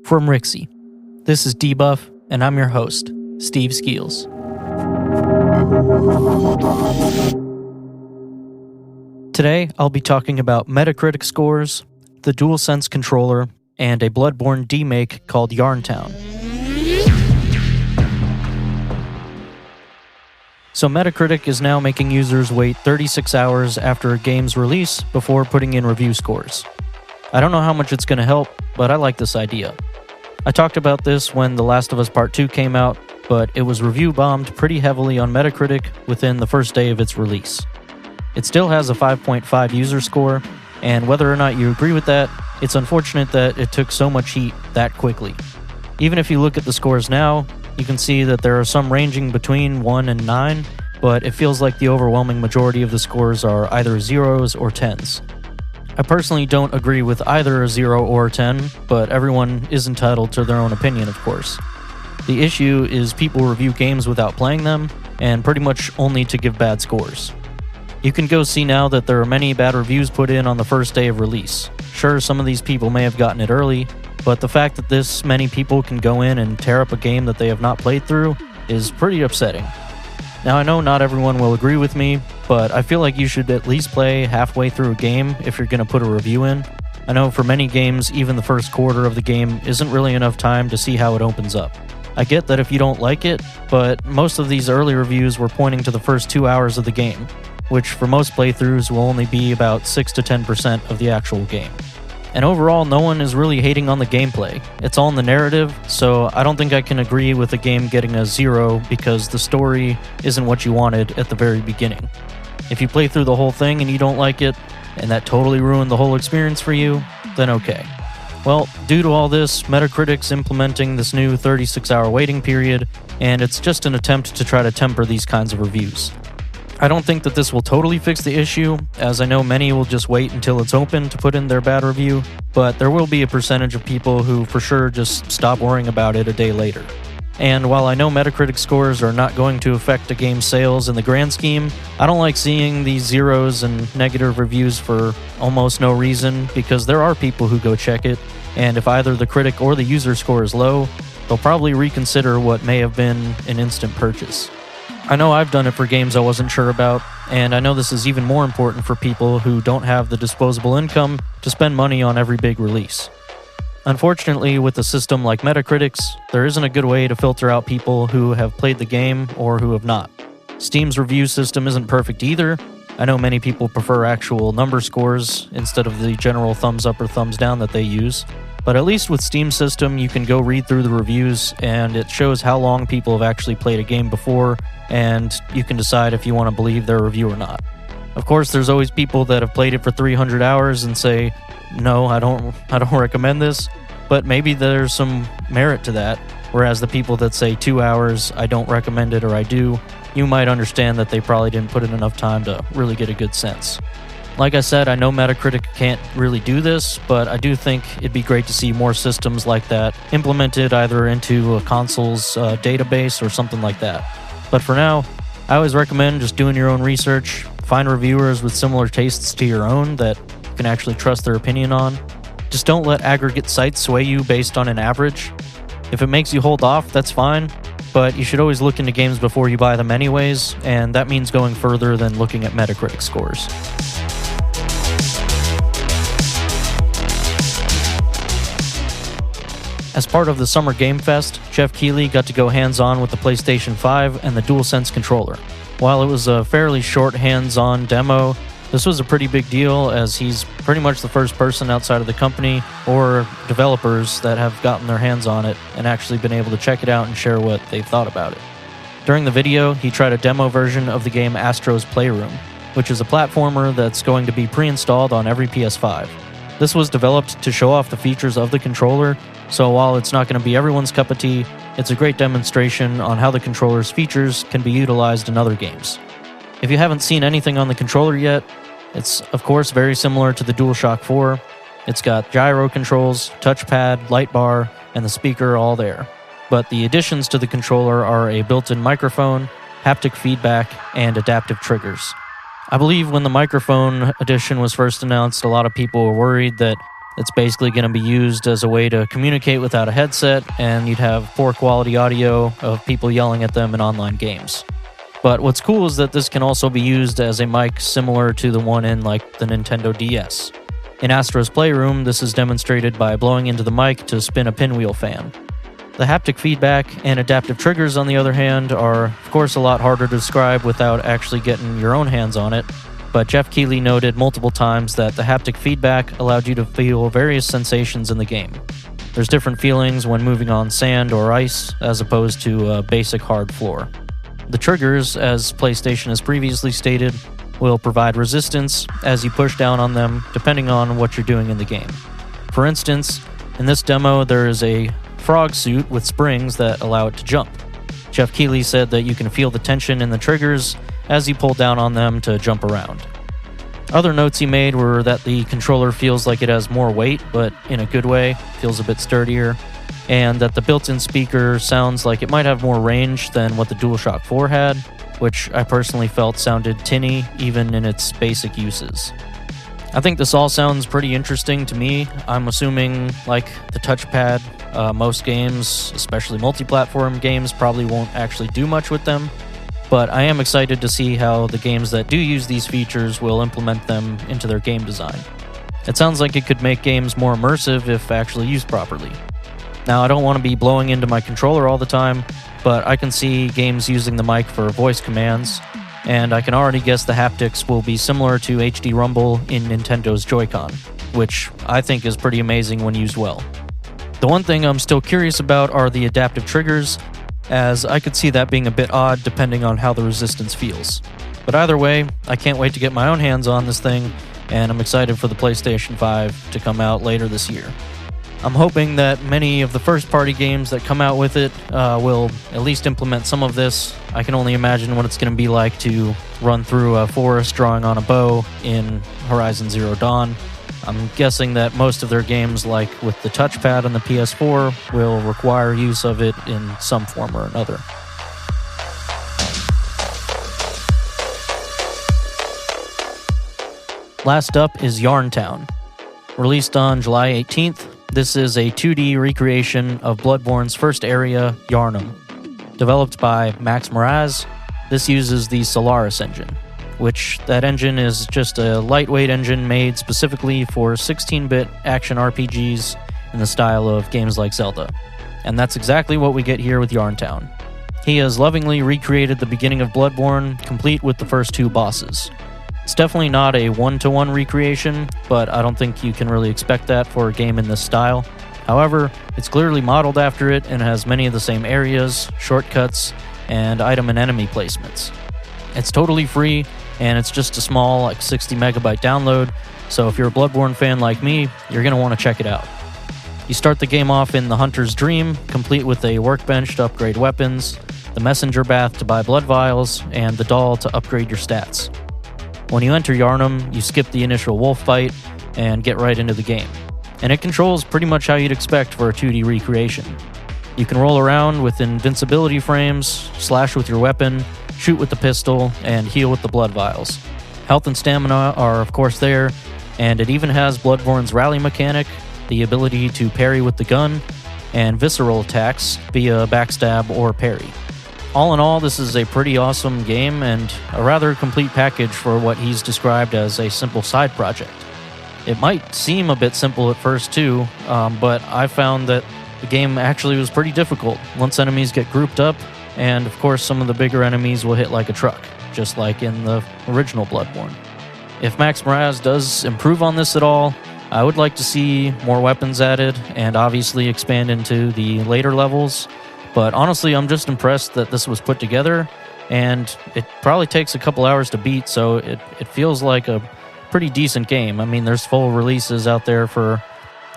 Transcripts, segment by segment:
from Rixie. This is Debuff, and I'm your host, Steve Skeels. Today, I'll be talking about Metacritic Scores, the Dualsense Controller, and a Bloodborne demake called Yarntown. So Metacritic is now making users wait 36 hours after a game's release before putting in review scores. I don't know how much it's going to help, but I like this idea. I talked about this when The Last of Us Part 2 came out, but it was review bombed pretty heavily on Metacritic within the first day of its release. It still has a 5.5 user score, and whether or not you agree with that, it's unfortunate that it took so much heat that quickly. Even if you look at the scores now, you can see that there are some ranging between 1 and 9, but it feels like the overwhelming majority of the scores are either 0s or 10s. I personally don't agree with either a 0 or a 10, but everyone is entitled to their own opinion, of course. The issue is people review games without playing them, and pretty much only to give bad scores. You can go see now that there are many bad reviews put in on the first day of release. Sure, some of these people may have gotten it early, but the fact that this many people can go in and tear up a game that they have not played through is pretty upsetting. Now, I know not everyone will agree with me, but I feel like you should at least play halfway through a game if you're going to put a review in. I know for many games, even the first quarter of the game isn't really enough time to see how it opens up. I get that if you don't like it, but most of these early reviews were pointing to the first 2 hours of the game, which for most playthroughs will only be about 6 to 10% of the actual game. And overall, no one is really hating on the gameplay. It's all in the narrative, so I don't think I can agree with a game getting a 0 because the story isn't what you wanted at the very beginning. If you play through the whole thing and you don't like it, and that totally ruined the whole experience for you, then okay. Well, due to all this, Metacritic's implementing this new 36-hour waiting period, and it's just an attempt to try to temper these kinds of reviews. I don't think that this will totally fix the issue, as I know many will just wait until it's open to put in their bad review, but there will be a percentage of people who for sure just stop worrying about it a day later. And while I know Metacritic scores are not going to affect a game's sales in the grand scheme, I don't like seeing these zeros and negative reviews for almost no reason, because there are people who go check it, and if either the critic or the user score is low, they'll probably reconsider what may have been an instant purchase. I know I've done it for games I wasn't sure about, and I know this is even more important for people who don't have the disposable income to spend money on every big release. Unfortunately, with a system like Metacritic's, there isn't a good way to filter out people who have played the game or who have not. Steam's review system isn't perfect either. I know many people prefer actual number scores instead of the general thumbs up or thumbs down that they use. But at least with Steam's system, you can go read through the reviews, and it shows how long people have actually played a game before, and you can decide if you want to believe their review or not. Of course, there's always people that have played it for 300 hours and say, no, I don't recommend this, but maybe there's some merit to that, whereas the people that say 2 hours, I don't recommend it or I do, you might understand that they probably didn't put in enough time to really get a good sense. Like I said, I know Metacritic can't really do this, but I do think it'd be great to see more systems like that implemented either into a console's database or something like that. But for now, I always recommend just doing your own research, find reviewers with similar tastes to your own that you can actually trust their opinion on. Just don't let aggregate sites sway you based on an average. If it makes you hold off, that's fine, but you should always look into games before you buy them anyways, and that means going further than looking at Metacritic scores. As part of the Summer Game Fest, Jeff Keighley got to go hands-on with the PlayStation 5 and the Dualsense Controller. While it was a fairly short hands-on demo, this was a pretty big deal as he's pretty much the first person outside of the company or developers that have gotten their hands on it and actually been able to check it out and share what they've thought about it. During the video, he tried a demo version of the game Astro's Playroom, which is a platformer that's going to be pre-installed on every PS5. This was developed to show off the features of the controller, so while it's not going to be everyone's cup of tea, it's a great demonstration on how the controller's features can be utilized in other games. If you haven't seen anything on the controller yet, it's of course very similar to the DualShock 4. It's got gyro controls, touchpad, light bar, and the speaker all there. But the additions to the controller are a built-in microphone, haptic feedback, and adaptive triggers. I believe when the microphone addition was first announced, a lot of people were worried that It's basically going to be used as a way to communicate without a headset, and you'd have poor quality audio of people yelling at them in online games. But what's cool is that this can also be used as a mic similar to the one in like the Nintendo DS. In Astro's Playroom, this is demonstrated by blowing into the mic to spin a pinwheel fan. The haptic feedback and adaptive triggers, on the other hand, are of course a lot harder to describe without actually getting your own hands on it, but Jeff Keighley noted multiple times that the haptic feedback allowed you to feel various sensations in the game. There's different feelings when moving on sand or ice as opposed to a basic hard floor. The triggers, as PlayStation has previously stated, will provide resistance as you push down on them depending on what you're doing in the game. For instance, in this demo there is a frog suit with springs that allow it to jump. Jeff Keighley said that you can feel the tension in the triggers as you pull down on them to jump around. Other notes he made were that the controller feels like it has more weight, but in a good way, feels a bit sturdier, and that the built-in speaker sounds like it might have more range than what the DualShock 4 had, which I personally felt sounded tinny even in its basic uses. I think this all sounds pretty interesting to me. I'm assuming, like the touchpad, most games, especially multi-platform games, probably won't actually do much with them, but I am excited to see how the games that do use these features will implement them into their game design. It sounds like it could make games more immersive if actually used properly. Now, I don't want to be blowing into my controller all the time, but I can see games using the mic for voice commands, and I can already guess the haptics will be similar to HD Rumble in Nintendo's Joy-Con, which I think is pretty amazing when used well. The one thing I'm still curious about are the adaptive triggers, as I could see that being a bit odd depending on how the resistance feels. But either way, I can't wait to get my own hands on this thing, and I'm excited for the PlayStation 5 to come out later this year. I'm hoping that many of the first-party games that come out with it will at least implement some of this. I can only imagine what it's going to be like to run through a forest drawing on a bow in Horizon Zero Dawn. I'm guessing that most of their games, like with the touchpad on the PS4, will require use of it in some form or another. Last up is Yarntown. Released on July 18th, this is a 2D recreation of Bloodborne's first area, Yarnum. Developed by Max Moraz, this uses the Solaris engine, which that engine is just a lightweight engine made specifically for 16-bit action RPGs in the style of games like Zelda. And that's exactly what we get here with Yarntown. He has lovingly recreated the beginning of Bloodborne, complete with the first two bosses. It's definitely not a one-to-one recreation, but I don't think you can really expect that for a game in this style. However, it's clearly modeled after it and has many of the same areas, shortcuts, and item and enemy placements. It's totally free, and it's just a small, like 60 megabyte download, so if you're a Bloodborne fan like me, you're going to want to check it out. You start the game off in the Hunter's Dream, complete with a workbench to upgrade weapons, the Messenger Bath to buy blood vials, and the Doll to upgrade your stats. When you enter Yarnum, you skip the initial wolf fight and get right into the game. And it controls pretty much how you'd expect for a 2D recreation. You can roll around with invincibility frames, slash with your weapon, shoot with the pistol, and heal with the blood vials. Health and stamina are of course there, and it even has Bloodborne's rally mechanic, the ability to parry with the gun, and visceral attacks via backstab or parry. All in all, this is a pretty awesome game and a rather complete package for what he's described as a simple side project. It might seem a bit simple at first too, but I found that the game actually was pretty difficult once enemies get grouped up, and of course some of the bigger enemies will hit like a truck, just like in the original Bloodborne. If Max Moraz does improve on this at all, I would like to see more weapons added and obviously expand into the later levels. But honestly, I'm just impressed that this was put together, and it probably takes a couple hours to beat, so it feels like a pretty decent game. I mean, there's full releases out there for,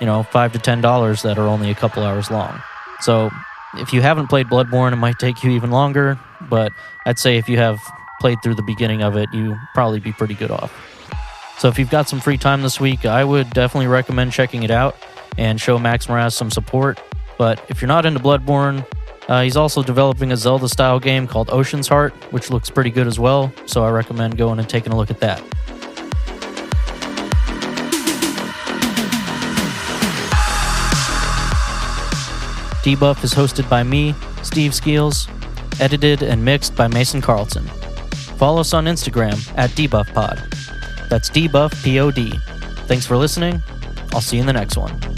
$5 to $10 that are only a couple hours long. So if you haven't played Bloodborne, it might take you even longer, but I'd say if you have played through the beginning of it, you probably be pretty good off. So if you've got some free time this week, I would definitely recommend checking it out and show Max Moraz some support. But if you're not into Bloodborne, he's also developing a Zelda-style game called Ocean's Heart, which looks pretty good as well, so I recommend going and taking a look at that. Debuff is hosted by me, Steve Skeels, edited and mixed by Mason Carlton. Follow us on Instagram at DebuffPod. That's DebuffPod. Thanks for listening. I'll see you in the next one.